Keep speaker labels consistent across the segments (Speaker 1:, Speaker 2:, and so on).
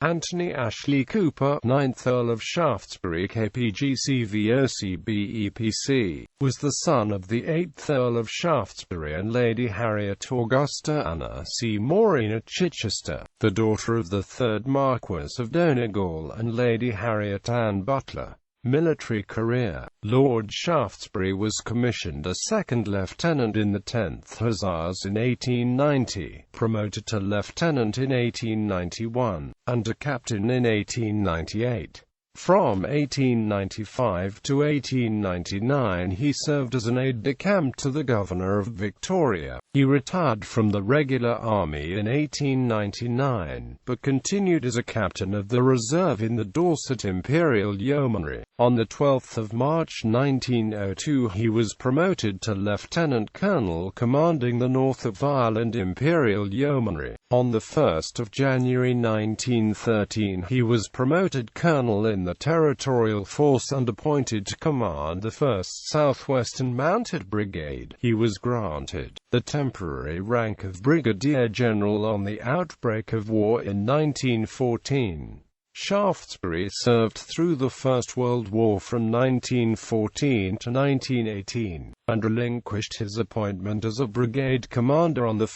Speaker 1: Anthony Ashley Cooper, 9th Earl of Shaftesbury KPGCVO was the son of the 8th Earl of Shaftesbury and Lady Harriet Augusta Anna Seymourina Chichester, the daughter of the 3rd Marquess of Donegall and Lady Harriet Ann Butler. Military career. Lord Shaftesbury was commissioned a second lieutenant in the 10th Hussars in 1890, promoted to lieutenant in 1891, and a captain in 1898. From 1895 to 1899 he served as an aide-de-camp to the Governor of Victoria. He retired from the regular army in 1899, but continued as a captain of the reserve in the Dorset Imperial Yeomanry. On 12 March 1902 he was promoted to Lieutenant Colonel commanding the North of Ireland Imperial Yeomanry. On 1 January 1913 he was promoted Colonel in the Territorial Force and appointed to command the 1st Southwestern Mounted Brigade. He was granted the temporary rank of Brigadier General on the outbreak of war in 1914. Shaftesbury served through the First World War from 1914 to 1918, and relinquished his appointment as a brigade commander on 1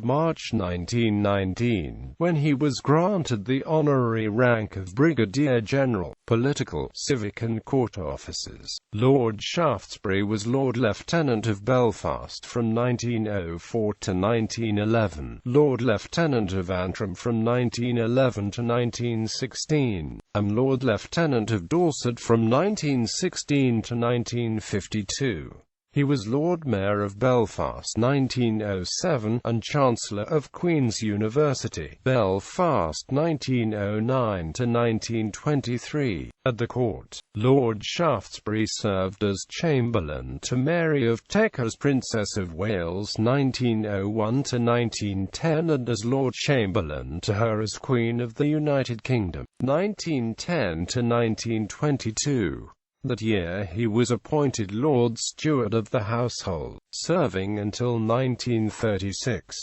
Speaker 1: March 1919, when he was granted the honorary rank of Brigadier General. Political, civic and court offices. Lord Shaftesbury was Lord Lieutenant of Belfast from 1904 to 1911, Lord Lieutenant of Antrim from 1911 to 1916, and Lord Lieutenant of Dorset from 1916 to 1952. He was Lord Mayor of Belfast 1907 and Chancellor of Queen's University, Belfast 1909 to 1923. At the court, Lord Shaftesbury served as Chamberlain to Mary of Teck as Princess of Wales 1901 to 1910 and as Lord Chamberlain to her as Queen of the United Kingdom, 1910 to 1922. That year he was appointed Lord Steward of the Household, serving until 1936.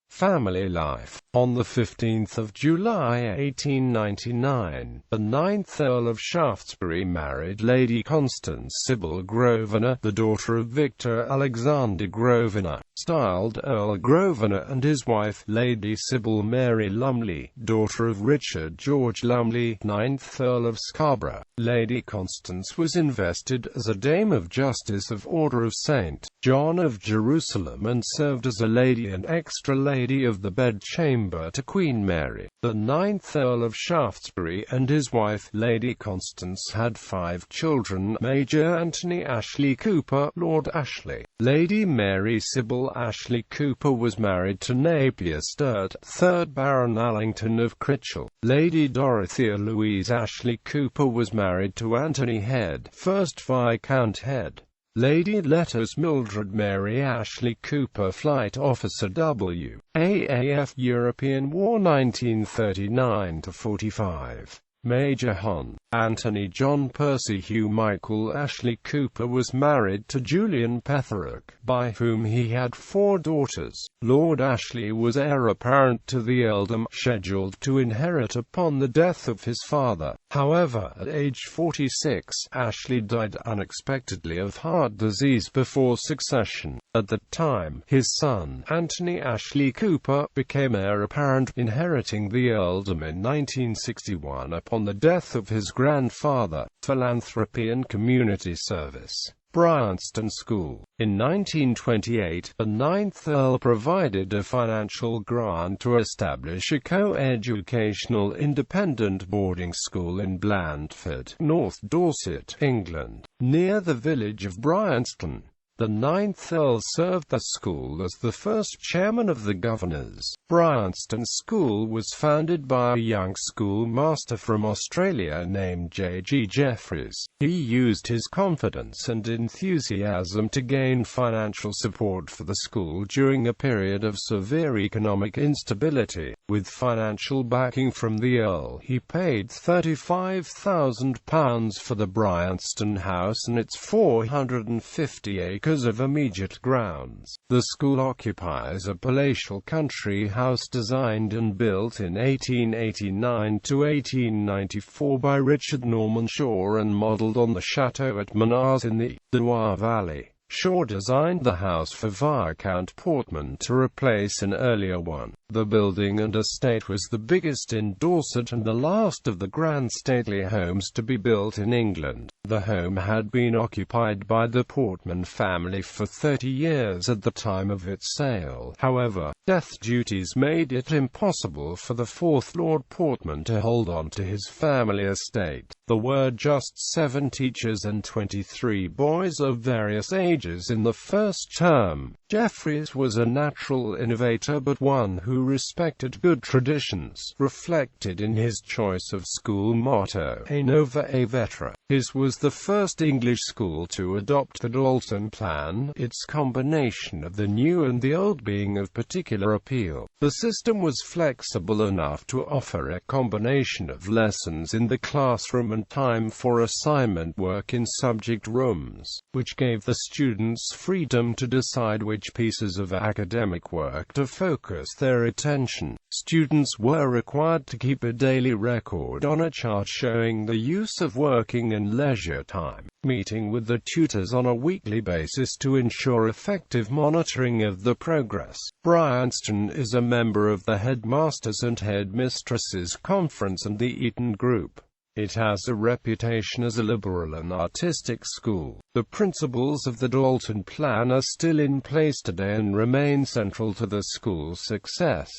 Speaker 1: Family life. On 15 July 1899, the 9th Earl of Shaftesbury married Lady Constance Sybil Grosvenor, the daughter of Victor Alexander Grosvenor, styled Earl Grosvenor, and his wife, Lady Sybil Mary Lumley, daughter of Richard George Lumley, 9th Earl of Scarborough. Lady Constance was invested as a Dame of Justice of Order of St. John of Jerusalem and served as a Lady and Extra Lady of the Bedchamber to Queen Mary. The 9th Earl of Shaftesbury and his wife, Lady Constance, had 5 children: Major Anthony Ashley Cooper, Lord Ashley. Lady Mary Sybil Ashley Cooper was married to Napier Sturt, 3rd Baron Allington of Critchell. Lady Dorothea Louise Ashley Cooper was married to Anthony Head, 1st Viscount Head. Lady Lettuce Mildred Mary Ashley Cooper, Flight Officer WAAF, European War 1939–45. Major Hon. Anthony John Percy Hugh Michael Ashley Cooper was married to Julian Petherick, by whom he had 4 daughters. Lord Ashley was heir apparent to the earldom, scheduled to inherit upon the death of his father. However, at age 46, Ashley died unexpectedly of heart disease before succession. At the time, his son, Anthony Ashley Cooper, became heir apparent, inheriting the earldom in 1961 upon the death of his grandfather. Philanthropy and community service. Bryanston School. In 1928, the 9th Earl provided a financial grant to establish a co-educational independent boarding school in Blandford, North Dorset, England, near the village of Bryanston. The 9th Earl served the school as the first chairman of the governors. Bryanston School was founded by a young schoolmaster from Australia named J.G. Jeffreys. He used his confidence and enthusiasm to gain financial support for the school during a period of severe economic instability. With financial backing from the Earl, he paid £35,000 for the Bryanston House and its 450-acre acres of immediate grounds. The school occupies a palatial country house designed and built in 1889 to 1894 by Richard Norman Shaw and modelled on the chateau at Menars in the Loire Valley. Shaw designed the house for Viscount Portman to replace an earlier one. The building and estate was the biggest in Dorset and the last of the grand stately homes to be built in England. The home had been occupied by the Portman family for 30 years at the time of its sale. However, death duties made it impossible for the fourth Lord Portman to hold on to his family estate. There were just 7 teachers and 23 boys of various ages in the first term. Jeffreys was a natural innovator but one who respected good traditions, reflected in his choice of school motto, "A Nova e Vetra." His was the first English school to adopt the Dalton plan, its combination of the new and the old being of particular appeal. The system was flexible enough to offer a combination of lessons in the classroom and time for assignment work in subject rooms, which gave the students freedom to decide which pieces of academic work to focus their attention. Students were required to keep a daily record on a chart showing the use of working and leisure time, meeting with the tutors on a weekly basis to ensure effective monitoring of the progress. Bryanston is a member of the Headmasters' and Headmistresses' Conference and the Eton Group. It has a reputation as a liberal and artistic school. The principles of the Dalton Plan are still in place today and remain central to the school's success.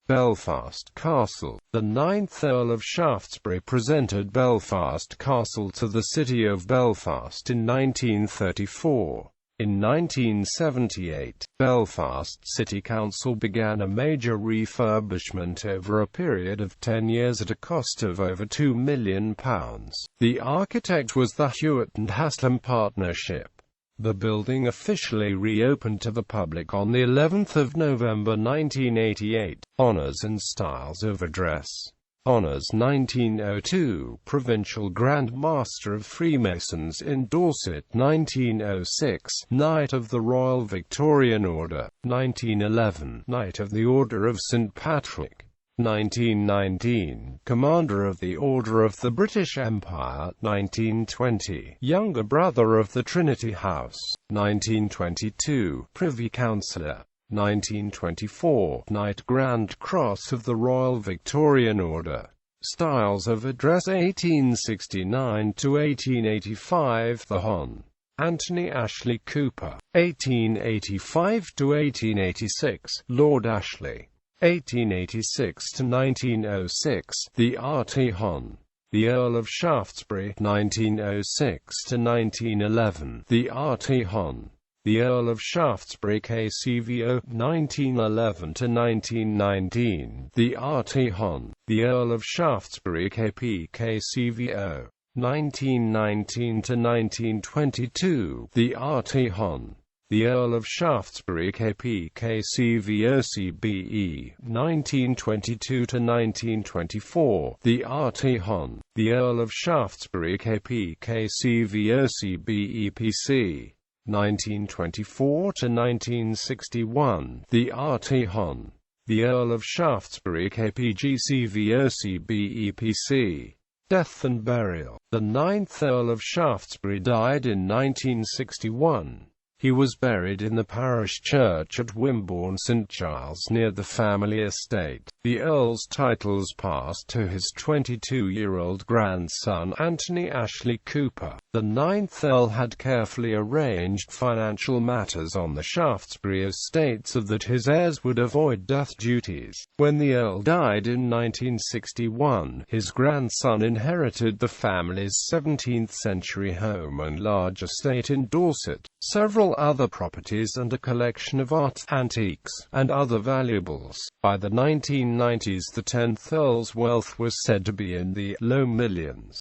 Speaker 1: Belfast Castle. The 9th Earl of Shaftesbury presented Belfast Castle to the city of Belfast in 1934. In 1978, Belfast City Council began a major refurbishment over a period of 10 years at a cost of over £2 million. The architect was the Hewitt and Haslam Partnership. The building officially reopened to the public on the 11th of November 1988. Honours and Styles of Address. Honours 1902, Provincial Grand Master of Freemasons in Dorset 1906, Knight of the Royal Victorian Order, 1911, Knight of the Order of St. Patrick, 1919, Commander of the Order of the British Empire, 1920, Younger Brother of the Trinity House, 1922, Privy Councillor, 1924, Knight Grand Cross of the Royal Victorian Order. Styles of Address 1869 to 1885. The Hon. Anthony Ashley Cooper, 1885 to 1886, Lord Ashley, 1886 to 1906. The R.T. Hon. The Earl of Shaftesbury, 1906 to 1911. The R.T. Hon. The Earl of Shaftesbury GCVO, 1911 to 1919. The R.T. Hon. The Earl of Shaftesbury KP GCVO, 1919 to 1922. The R.T. Hon. The Earl of Shaftesbury KP GCVO CBE, 1922 to 1924. The R.T. Hon. The Earl of Shaftesbury KP GCVO CBE PC, 1924 to 1961. The R.T. Hon. The Earl of Shaftesbury KPG CVOC BEPC. Death and Burial. The 9th Earl of Shaftesbury died in 1961. He was buried in the parish church at Wimborne St Giles near the family estate. The Earl's titles passed to his 22-year-old grandson Anthony Ashley Cooper. The 9th Earl had carefully arranged financial matters on the Shaftesbury estate so that his heirs would avoid death duties. When the Earl died in 1961, his grandson inherited the family's 17th-century home and large estate in Dorset, several other properties and a collection of art, antiques, and other valuables. By the 1990s the 10th Earl's wealth was said to be in the low millions.